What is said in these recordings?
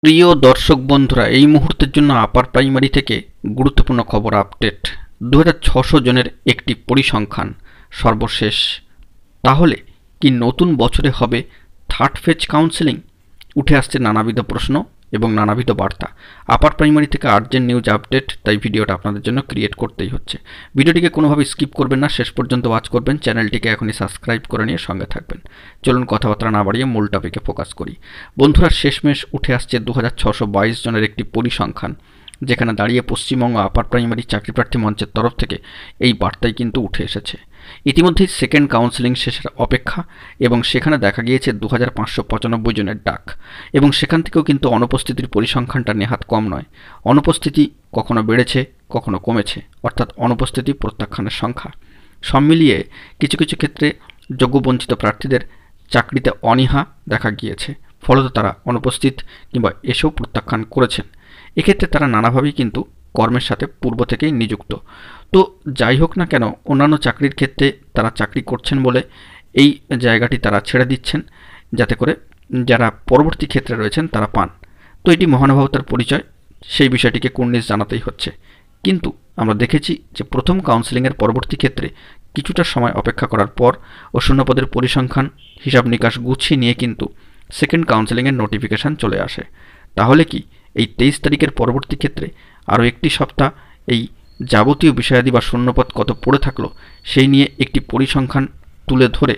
প্রিয় দর্শক বন্ধুরা, এই মুহূর্তের জন্য আপার প্রাইমারি থেকে গুরুত্বপূর্ণ খবর আপডেট। 2600 জনের একটি পরিসংখ্যান সর্বশেষ। তাহলে কি নতুন বছরে হবে থার্ড ফেজ কাউন্সেলিং? উঠে আসছে নানাবিধ প্রশ্ন এবং নানাবিধ বার্তা। আপার প্রাইমারি থেকে আর্জেন্ট নিউজ আপডেট, তাই ভিডিওটা আপনাদের জন্য ক্রিয়েট করতেই হচ্ছে। ভিডিওটিকে কোনোভাবে স্কিপ করবেন না, শেষ পর্যন্ত ওয়াচ করবেন। চ্যানেলটিকে এখনই সাবস্ক্রাইব করে নিয়ে সঙ্গে থাকবেন। চলুন কথাবার্তা না বাড়িয়ে মূল টপিকে ফোকাস করি। বন্ধুরা, শেষমেশ উঠে আসছে 2622 জনের একটি পরিসংখ্যান, যেখানে দাঁড়িয়ে পশ্চিমবঙ্গ আপার প্রাইমারি চাকরি প্রার্থী মঞ্চের তরফ থেকে এই বার্তাই কিন্তু উঠে এসেছে। ইতিমধ্যেই সেকেন্ড কাউন্সেলিং শেষের অপেক্ষা, এবং সেখানে দেখা গিয়েছে 2595 জনের ডাক, এবং সেখান থেকেও কিন্তু অনুপস্থিতির পরিসংখ্যানটা নেহাত কম নয়। অনুপস্থিতি কখনো বেড়েছে, কখনো কমেছে, অর্থাৎ অনুপস্থিতি প্রত্যাখ্যানের সংখ্যা। সব মিলিয়ে কিছু কিছু ক্ষেত্রে যোগ্য বঞ্চিত প্রার্থীদের চাকরিতে অনীহা দেখা গিয়েছে, ফলত তারা অনুপস্থিত কিংবা এসেও প্রত্যাখ্যান করেছেন। এক্ষেত্রে তারা নানাভাবেই কিন্তু কর্মের সাথে পূর্ব থেকেই নিযুক্ত। তো যাই হোক না কেন, অন্যান্য চাকরির ক্ষেত্রে তারা চাকরি করছেন বলে এই জায়গাটি তারা ছেড়ে দিচ্ছেন, যাতে করে যারা পরবর্তী ক্ষেত্রে রয়েছেন তারা পান। তো এটি মহানুভবতার পরিচয়, সেই বিষয়টিকে কুর্নিশ জানাতেই হচ্ছে। কিন্তু আমরা দেখেছি যে প্রথম কাউন্সেলিংয়ের পরবর্তী ক্ষেত্রে কিছুটা সময় অপেক্ষা করার পর ও শূন্যপদের পরিসংখ্যান হিসাব নিকাশ গুছিয়ে নিয়ে কিন্তু সেকেন্ড কাউন্সেলিংয়ের নোটিফিকেশান চলে আসে। তাহলে কি এই 23 তারিখের পরবর্তী ক্ষেত্রে আরও একটি সপ্তাহ এই যাবতীয় বিষয়াদি বা শূন্যপদ কত পড়ে থাকলো সেই নিয়ে একটি পরিসংখ্যান তুলে ধরে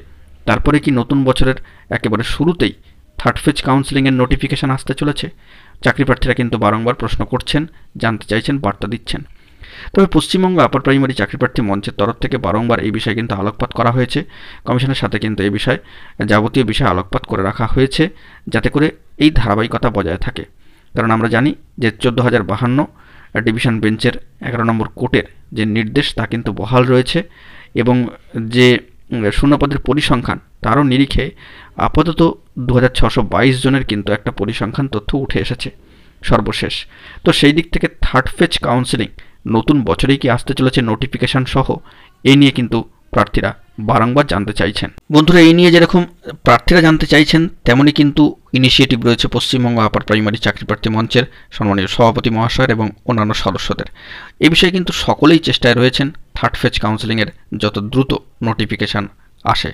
তারপরে কি নতুন বছরের একেবারে শুরুতেই থার্ড ফেজ কাউন্সেলিংয়ের নোটিফিকেশান আসতে চলেছে? চাকরি প্রার্থীরা কিন্তু বারংবার প্রশ্ন করছেন, জানতে চাইছেন, বার্তা দিচ্ছেন। তবে পশ্চিমবঙ্গ আপার প্রাইমারি চাকরি প্রার্থী মঞ্চের তরফ থেকে বারংবার এই বিষয়ে কিন্তু আলোকপাত করা হয়েছে। কমিশনের সাথে কিন্তু এই বিষয়ে যাবতীয় বিষয় আলোকপাত করে রাখা হয়েছে, যাতে করে এই ধারাবাহিকতা বজায় থাকে। কারণ আমরা জানি যে 14,052 ডিভিশন বেঞ্চের 11 নম্বর কোর্টের যে নির্দেশ তা কিন্তু বহাল রয়েছে, এবং যে শূন্যপদের পরিসংখ্যান তারও নিরিখে আপাতত 2622 জনের কিন্তু একটা পরিসংখ্যান তথ্য উঠে এসেছে সর্বশেষ। তো সেই দিক থেকে থার্ড ফেজ কাউন্সেলিং নতুন বছরেই কি আসতে চলেছে নোটিফিকেশান সহ, এই নিয়ে কিন্তু প্রার্থীরা বারংবার জানতে চাইছেন। বন্ধুরা, এই নিয়ে যেরকম প্রার্থীরা জানতে চাইছেন, তেমনই কিন্তু ইনিশিয়েটিভ রয়েছে পশ্চিমবঙ্গ আপার প্রাইমারি চাকরি প্রার্থী মঞ্চের সম্মানীয় সভাপতি মহাশয়ের এবং অন্যান্য সদস্যদের। এই বিষয়ে কিন্তু সকলেই চেষ্টায় রয়েছেন থার্ড ফেজ কাউন্সেলিংয়ের যত দ্রুত নোটিফিকেশান আসে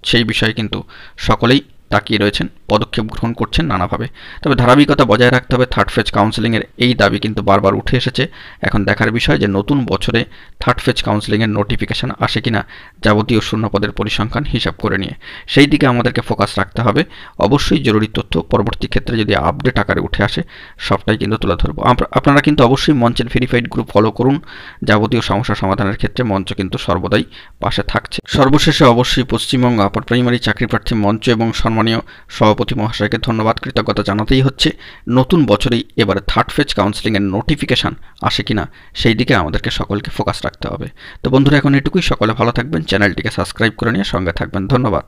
সেই বিষয়ে কিন্তু সকলেই তাকিয়ে রয়েছেন, পদক্ষেপ গ্রহণ করছেন নানাভাবে। তবে ধারাবাহিকতা বজায় রাখতে হবে। থার্ড ফেজ কাউন্সেলিংয়ের এই দাবি কিন্তু বারবার উঠে এসেছে। এখন দেখার বিষয় যে নতুন বছরে থার্ড ফেজ কাউন্সেলিংয়ের নোটিফিকেশান আসে কিনা, যাবতীয় শূন্যপদের পরিসংখ্যান হিসাব করে নিয়ে সেই দিকে আমাদেরকে ফোকাস রাখতে হবে। অবশ্যই জরুরি তথ্য পরবর্তী ক্ষেত্রে যদি আপডেট আকারে উঠে আসে সবটাই কিন্তু তুলে ধরবো। আপনারা কিন্তু অবশ্যই মঞ্চের ভেরিফাইড গ্রুপ ফলো করুন। যাবতীয় সমস্যা সমাধানের ক্ষেত্রে মঞ্চ কিন্তু সর্বদাই পাশে থাকছে। সর্বশেষে অবশ্যই পশ্চিমবঙ্গ আপার প্রাইমারি চাকরি প্রার্থী মঞ্চ এবং সম্মানীয় সভাপতি মহাশয়কে ধন্যবাদ, কৃতজ্ঞতা জানাতেই হচ্ছে। নতুন বছরেই এবারে থার্ড ফেজ কাউন্সেলিংয়ের নোটিফিকেশান আসে কিনা সেই দিকে আমাদেরকে সকলকে ফোকাস রাখতে হবে। তো বন্ধুরা, এখন এটুকুই। সকলে ভালো থাকবেন, চ্যানেলটিকে সাবস্ক্রাইব করে নিয়ে সঙ্গে থাকবেন। ধন্যবাদ।